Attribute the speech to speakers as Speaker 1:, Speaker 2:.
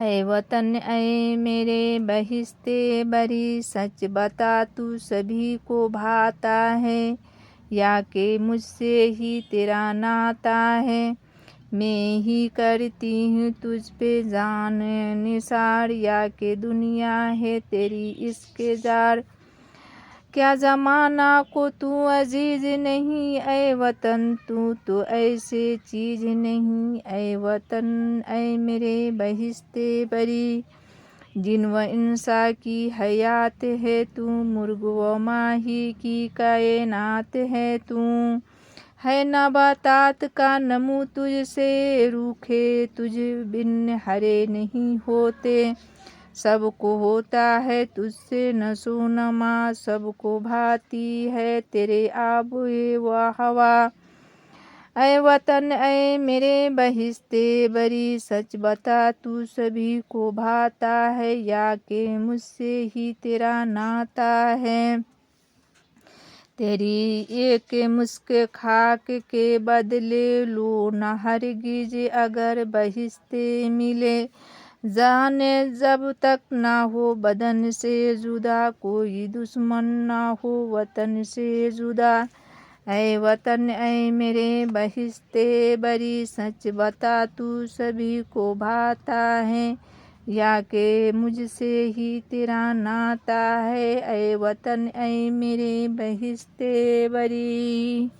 Speaker 1: ऐ वतन ऐ मेरे बहिश्ते बरी, सच बता तू सभी को भाता है, या के मुझसे ही तेरा नाता है। मैं ही करती हूँ तुझ पे जान निसार, या के दुनिया है तेरी इसके जार। क्या ज़माना को तू अजीज नहीं, ऐ वतन तू तो ऐसे चीज़ नहीं। ऐ वतन ऐ मेरे बहिश्ते बरी, जिन व इंसा की हयात है तू, मुर्ग व माही की कायनात है तू। है नबातात का नमू तुझसे रूखे, तुझ बिन हरे नहीं होते। सबको होता है तुझसे नशो नमा, सबको भाती है तेरे आब व हवा। ऐ वतन ऐ मेरे बहिश्ते बरी, सच बता तू सभी को भाता है, या के मुझसे ही तेरा नाता है। तेरी एक मुस्क खाक के बदले लो न हरगिज अगर बहिश्ते मिले। जाने जब तक ना हो बदन से जुदा, कोई दुश्मन ना हो वतन से जुदा। ऐ वतन ऐ मेरे बहिश्ते बरी, सच बता तू सभी को भाता है, या के मुझसे ही तेरा नाता है। ऐ वतन ऐ मेरे बहिश्ते बरी।